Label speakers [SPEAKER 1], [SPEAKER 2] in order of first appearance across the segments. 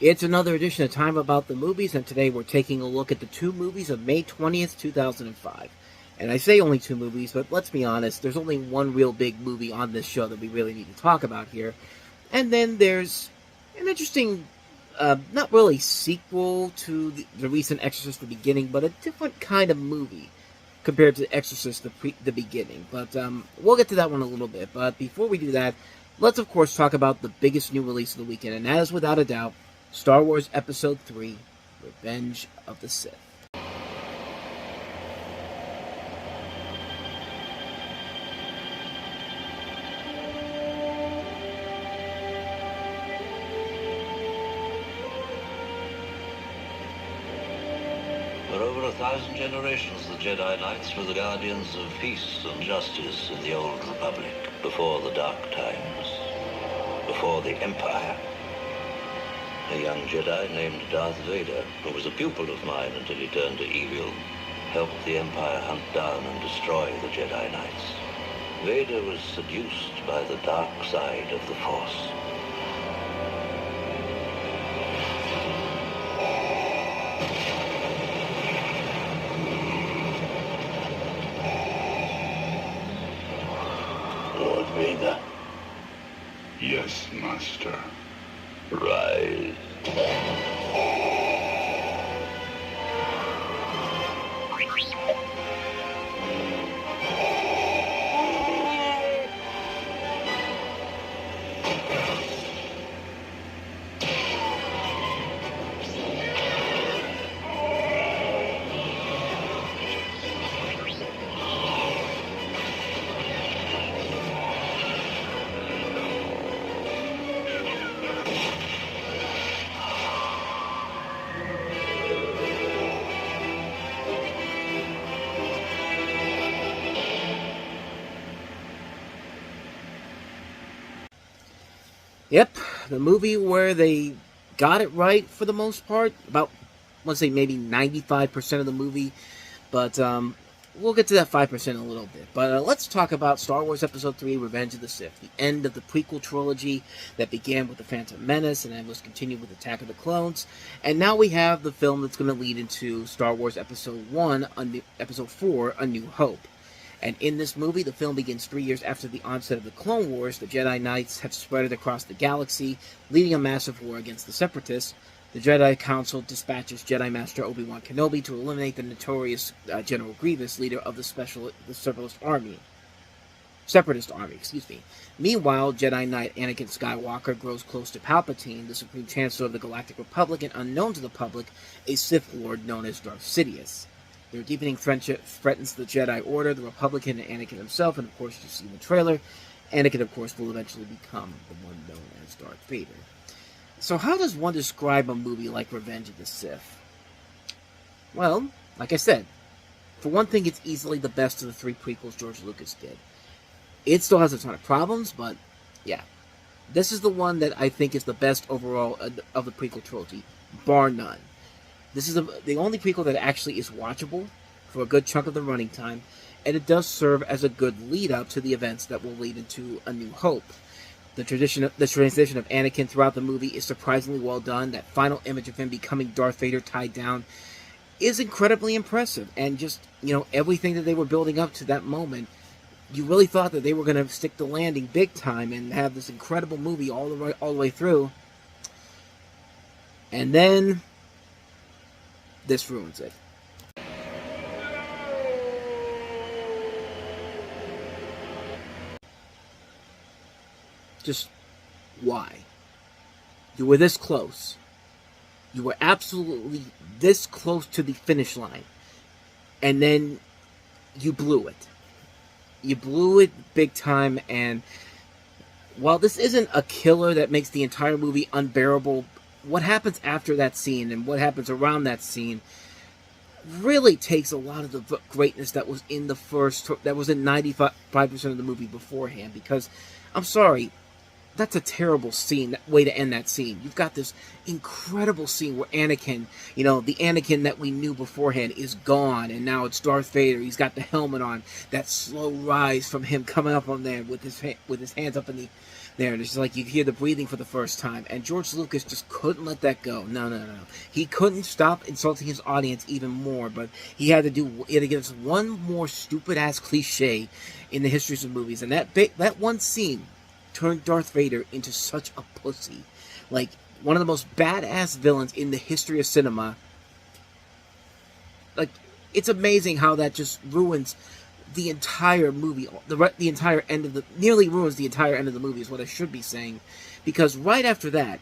[SPEAKER 1] It's another edition of Time About the Movies, and today we're taking a look at the two movies of May 20th, 2005. And I say only two movies, but let's be honest, there's only one real big movie on this show that we really need to talk about here. And then there's an interesting, not really sequel to the recent Exorcist The Beginning, but a different kind of movie compared to Exorcist The Beginning. But we'll get to that one a little bit. But before we do that, let's of course talk about the biggest new release of the weekend, and that is without a doubt Star Wars Episode 3, Revenge of the Sith.
[SPEAKER 2] For over 1,000 generations, the Jedi Knights were the guardians of peace and justice in the Old Republic, before the Dark Times, before the Empire. A young Jedi named Darth Vader, who was a pupil of mine until he turned to evil, helped the Empire hunt down and destroy the Jedi Knights. Vader was seduced by the dark side of the Force. Lord Vader.
[SPEAKER 3] Yes, Master.
[SPEAKER 2] Rise.
[SPEAKER 1] Yep, the movie where they got it right for the most part. About, let's say, maybe 95% of the movie. But we'll get to that 5% in a little bit. But let's talk about Star Wars Episode 3, Revenge of the Sith. The end of the prequel trilogy that began with The Phantom Menace and then was continued with Attack of the Clones. And now we have the film that's going to lead into Star Wars Episode 1, Episode 4, A New Hope. And in this movie, the film begins 3 years after the onset of the Clone Wars. The Jedi Knights have spread across the galaxy, leading a massive war against the Separatists. The Jedi Council dispatches Jedi Master Obi-Wan Kenobi to eliminate the notorious General Grievous, leader of the Separatist Army. Meanwhile, Jedi Knight Anakin Skywalker grows close to Palpatine, the Supreme Chancellor of the Galactic Republic, and unknown to the public, a Sith Lord known as Darth Sidious. Their deepening friendship threatens the Jedi Order, the Republic, and Anakin himself, and of course, you see in the trailer, Anakin, of course, will eventually become the one known as Darth Vader. So how does one describe a movie like Revenge of the Sith? Well, like I said, for one thing, it's easily the best of the three prequels George Lucas did. It still has a ton of problems, but yeah. This is the one that I think is the best overall of the prequel trilogy, bar none. This is the only prequel that actually is watchable for a good chunk of the running time, and it does serve as a good lead-up to the events that will lead into A New Hope. The transition of Anakin throughout the movie is surprisingly well done. That final image of him becoming Darth Vader tied down is incredibly impressive, and just, everything that they were building up to that moment, you really thought that they were going to stick the landing big time and have this incredible movie all the way through. And then this ruins it. Just why? You were this close. You were absolutely this close to the finish line. And then you blew it. You blew it big time, and while this isn't a killer that makes the entire movie unbearable, what happens after that scene and what happens around that scene really takes a lot of the greatness that was in the that was in 95% of the movie beforehand. Because, I'm sorry, that's a terrible scene, that way to end that scene. You've got this incredible scene where Anakin, the Anakin that we knew beforehand is gone, and now it's Darth Vader. He's got the helmet on. That slow rise from him coming up on there with his hands up in the there. It's like you hear the breathing for the first time, and George Lucas just couldn't let that go. No. He couldn't stop insulting his audience even more, but he had to give us one more stupid-ass cliche in the histories of movies, and that one scene turned Darth Vader into such a pussy. Like, one of the most badass villains in the history of cinema. Like, it's amazing how that just ruins the entire movie, the entire end of the, nearly ruins the entire end of the movie is what I should be saying, because right after that,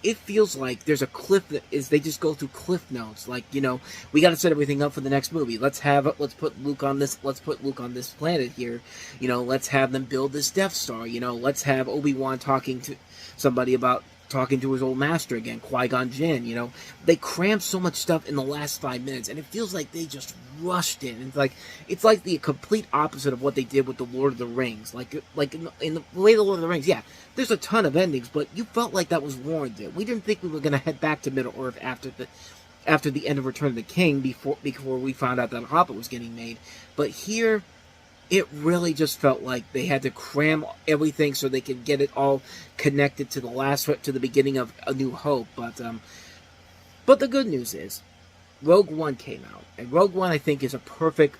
[SPEAKER 1] it feels like there's a cliff they just go through cliff notes, like, you know, we got to set everything up for the next movie. Let's put Luke on this planet here, you know, let's have them build this Death Star, you know, let's have Obi-Wan talking to somebody about talking to his old master again, Qui-Gon Jinn, you know. They crammed so much stuff in the last 5 minutes, and it feels like they just rushed it. And it's like the complete opposite of what they did with the Lord of the Rings. Like in the way the Lord of the Rings, yeah, there's a ton of endings, but you felt like that was warranted. We didn't think we were going to head back to Middle-earth after the end of Return of the King, before we found out that Hobbit was getting made. But here, it really just felt like they had to cram everything so they could get it all connected to the beginning of A New Hope. But the good news is, Rogue One came out, and Rogue One I think is a perfect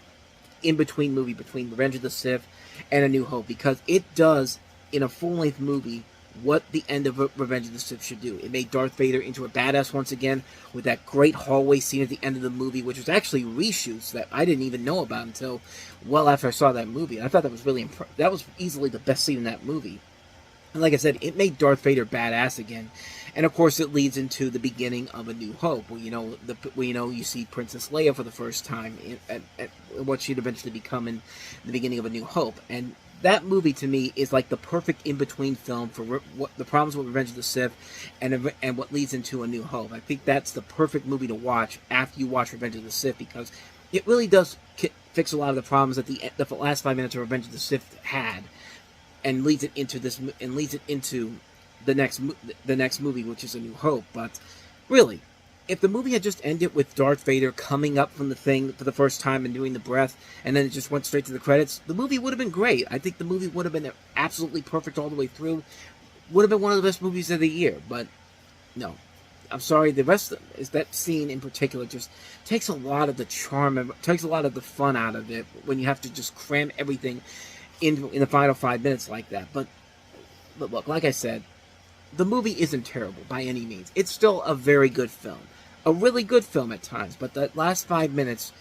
[SPEAKER 1] in-between movie between Revenge of the Sith and A New Hope, because it does, in a full-length movie, what the end of Revenge of the Sith should do. It made Darth Vader into a badass once again, with that great hallway scene at the end of the movie, which was actually reshoots that I didn't even know about until well after I saw that movie. I thought that was really that was easily the best scene in that movie. And like I said, it made Darth Vader badass again. And of course, it leads into the beginning of A New Hope, where you see Princess Leia for the first time at what she'd eventually become in the beginning of A New Hope. And that movie, to me, is like the perfect in-between film for what the problems with Revenge of the Sith and what leads into A New Hope. I think that's the perfect movie to watch after you watch Revenge of the Sith, because it really does fix a lot of the problems that the last 5 minutes of Revenge of the Sith had, and leads it into the next movie, which is A New Hope. But really, if the movie had just ended with Darth Vader coming up from the thing for the first time and doing the breath, and then it just went straight to the credits, the movie would have been great. I think the movie would have been absolutely perfect all the way through. Would have been one of the best movies of the year. But no, I'm sorry. The rest is that scene in particular just takes a lot of the charm and takes a lot of the fun out of it when you have to just cram everything in the final 5 minutes like that. But look, like I said, the movie isn't terrible by any means. It's still a very good film. A really good film at times, but that last 5 minutes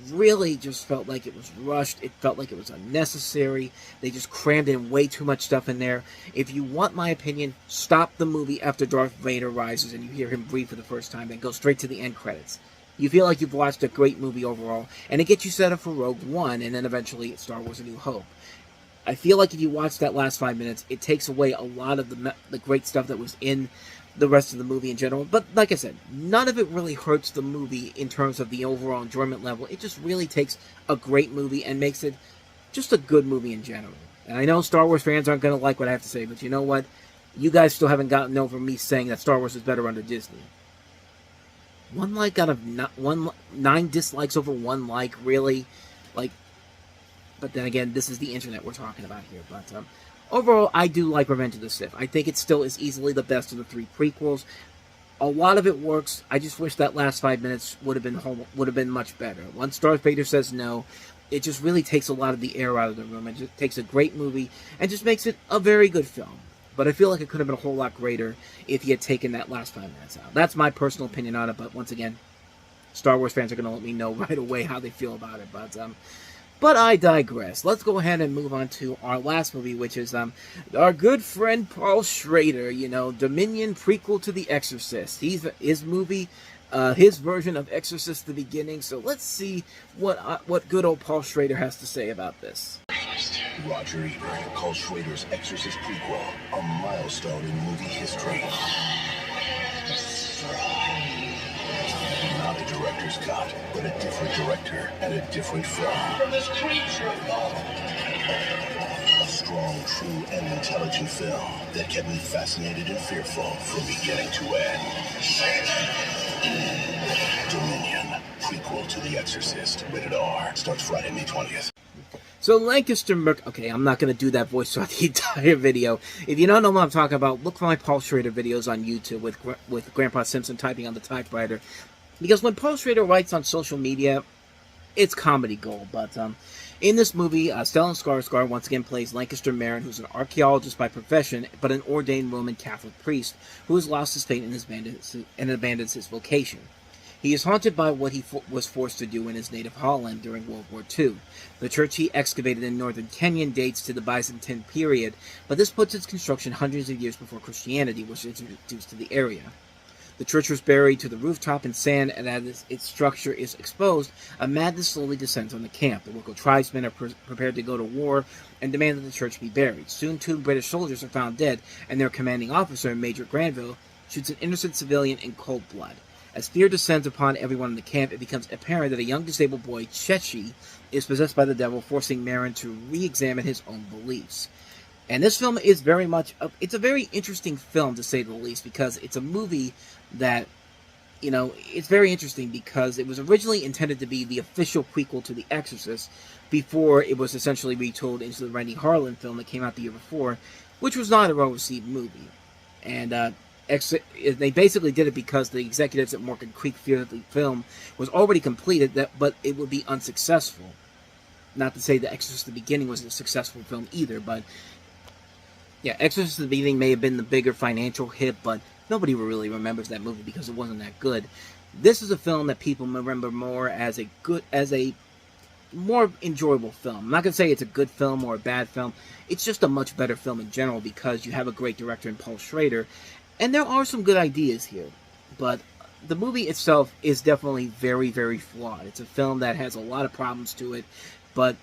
[SPEAKER 1] really just felt like it was rushed. It felt like it was unnecessary. They just crammed in way too much stuff in there. If you want my opinion, stop the movie after Darth Vader rises and you hear him breathe for the first time, then go straight to the end credits. You feel like you've watched a great movie overall, and it gets you set up for Rogue One, and then eventually Star Wars A New Hope. I feel like if you watch that last 5 minutes, it takes away a lot of the great stuff that was in the rest of the movie in general. But like I said, none of it really hurts the movie in terms of the overall enjoyment level. It just really takes a great movie and makes it just a good movie in general. And I know Star Wars fans aren't going to like what I have to say, but you know what? You guys still haven't gotten over me saying that Star Wars is better under Disney. 1 like out of 9 dislikes over 1 like, really? Like, but then again, this is the internet we're talking about here. But overall, I do like Revenge of the Sith. I think it still is easily the best of the 3 prequels. A lot of it works. I just wish that last 5 minutes would have been much better. Once Darth Vader says no, it just really takes a lot of the air out of the room. It just takes a great movie and just makes it a very good film. But I feel like it could have been a whole lot greater if he had taken that last 5 minutes out. That's my personal opinion on it. But once again, Star Wars fans are going to let me know right away how they feel about it. But I digress. Let's go ahead and move on to our last movie, which is our good friend Paul Schrader, Dominion prequel to The Exorcist. His movie, his version of Exorcist the Beginning. So let's see what good old Paul Schrader has to say about this.
[SPEAKER 4] Roger Ebert calls Schrader's Exorcist prequel a milestone in movie history. Not a director's cut, but a different director and a different film. From this creature. A strong, true, and intelligent film that kept me fascinated and fearful from beginning to end. Dominion, prequel to The Exorcist, rated R, starts Friday, May 20th.
[SPEAKER 1] So Lancaster Merc... Okay, I'm not going to do that voice throughout the entire video. If you don't know what I'm talking about, look for my Paul Schrader videos on YouTube with Grandpa Simpson typing on the typewriter. Because when Paul Schrader writes on social media, it's comedy gold. But in this movie, Stellan Skarsgård once again plays Lancaster Marin, who's an archaeologist by profession, but an ordained Roman Catholic priest who has lost his faith and abandons his vocation. He is haunted by what he was forced to do in his native Holland during World War II. The church he excavated in northern Kenya dates to the Byzantine period, but this puts its construction hundreds of years before Christianity was introduced to the area. The church was buried to the rooftop in sand, and as its structure is exposed, a madness slowly descends on the camp. The local tribesmen are prepared to go to war and demand that the church be buried. Soon 2 British soldiers are found dead, and their commanding officer, Major Granville, shoots an innocent civilian in cold blood. As fear descends upon everyone in the camp, it becomes apparent that a young disabled boy, Chechi, is possessed by the devil, forcing Marin to re-examine his own beliefs. And this film is very much... it's a very interesting film, to say the least, because it's a movie that, you know, it's very interesting because it was originally intended to be the official prequel to The Exorcist before it was essentially retooled into the Rennie Harlan film that came out the year before, which was not a well-received movie. And, they basically did it because the executives at Morgan Creek feared that the film was already completed, but it would be unsuccessful. Not to say The Exorcist at the Beginning was a successful film either, but yeah, Exorcist at the Beginning may have been the bigger financial hit, but nobody really remembers that movie because it wasn't that good. This is a film that people remember more as a more enjoyable film. I'm not going to say it's a good film or a bad film. It's just a much better film in general because you have a great director in Paul Schrader. And there are some good ideas here, but the movie itself is definitely very, very flawed. It's a film that has a lot of problems to it, but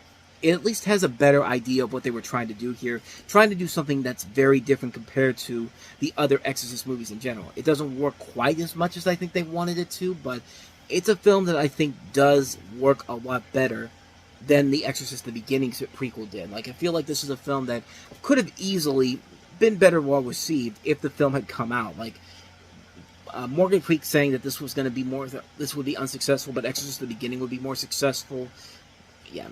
[SPEAKER 1] it at least has a better idea of what they were trying to do here, trying to do something that's very different compared to the other Exorcist movies in general. It doesn't work quite as much as I think they wanted it to, but it's a film that I think does work a lot better than The Exorcist the Beginning prequel did. Like, I feel like this is a film that could have easily been better well received if the film had come out. Like, Morgan Creek saying that this was going to be this would be unsuccessful, but Exorcist the Beginning would be more successful. Yeah,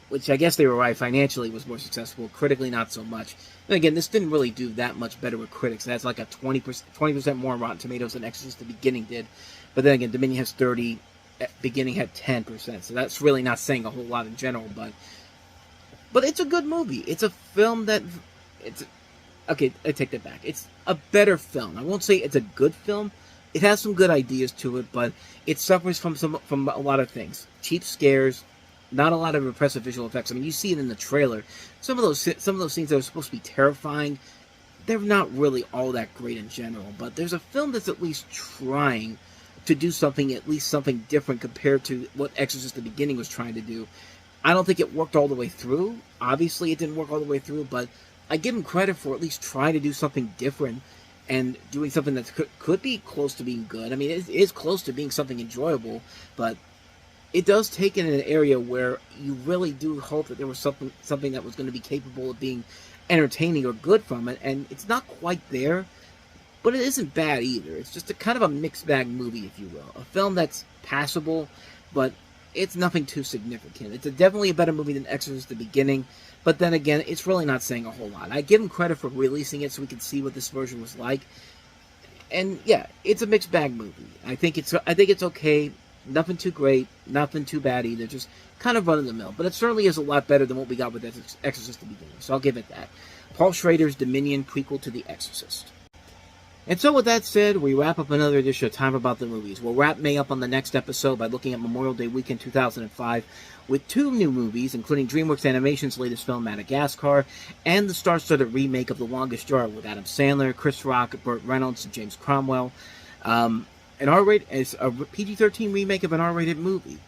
[SPEAKER 1] which I guess they were right. Financially, it was more successful. Critically, not so much. And again, this didn't really do that much better with critics. It has like a 20% more Rotten Tomatoes than Exorcist the Beginning did. But then again, Dominion has 30, Beginning had 10%. So that's really not saying a whole lot in general. But it's a good movie. It's a film that okay, I take that back. It's a better film. I won't say it's a good film. It has some good ideas to it, but it suffers from a lot of things. Cheap scares, not a lot of impressive visual effects. I mean, you see it in the trailer. Some of those scenes that are supposed to be terrifying, they're not really all that great in general. But there's a film that's at least trying to do something, at least something different compared to what Exorcist the Beginning was trying to do. I don't think it worked all the way through. Obviously, it didn't work all the way through, but I give him credit for at least trying to do something different and doing something that could be close to being good. I mean, it is close to being something enjoyable, but it does take it in an area where you really do hope that there was something that was going to be capable of being entertaining or good from it, and it's not quite there, but it isn't bad either. It's just a kind of a mixed bag movie, if you will. A film that's passable, but it's nothing too significant. It's definitely a better movie than Exorcist the Beginning, but then again, it's really not saying a whole lot. I give him credit for releasing it so we could see what this version was like. And yeah, it's a mixed bag movie. I think it's okay. Nothing too great, nothing too bad either. Just kind of run of the mill. But it certainly is a lot better than what we got with Exorcist the Beginning. So I'll give it that. Paul Schrader's Dominion prequel to The Exorcist. And so with that said, we wrap up another edition of Time About the Movies. We'll wrap May up on the next episode by looking at Memorial Day weekend 2005 with 2 new movies, including DreamWorks Animation's latest film, Madagascar, and the star-studded remake of The Longest Yard with Adam Sandler, Chris Rock, Burt Reynolds, and James Cromwell. An R-rated, it's a PG-13 remake of an R-rated movie.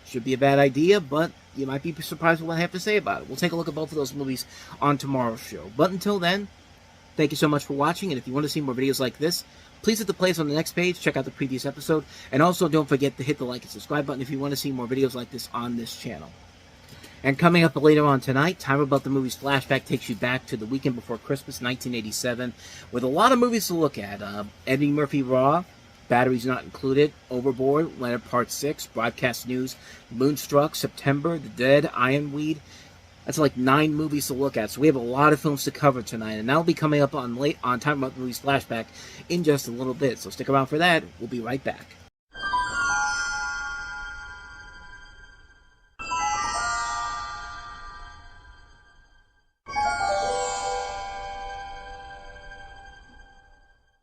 [SPEAKER 1] Should be a bad idea, but you might be surprised with what I have to say about it. We'll take a look at both of those movies on tomorrow's show. But until then, thank you so much for watching, and if you want to see more videos like this, please hit the place on the next page, check out the previous episode, and also don't forget to hit the like and subscribe button if you want to see more videos like this on this channel. And coming up later on tonight, Time About the Movies Flashback takes you back to the weekend before Christmas, 1987, with a lot of movies to look at. Eddie Murphy Raw, Batteries Not Included, Overboard, Leonard Part 6, Broadcast News, Moonstruck, September, The Dead, Ironweed. That's like 9 movies to look at, so we have a lot of films to cover tonight, and that'll be coming up on Time About Movies Flashback in just a little bit, so stick around for that. We'll be right back.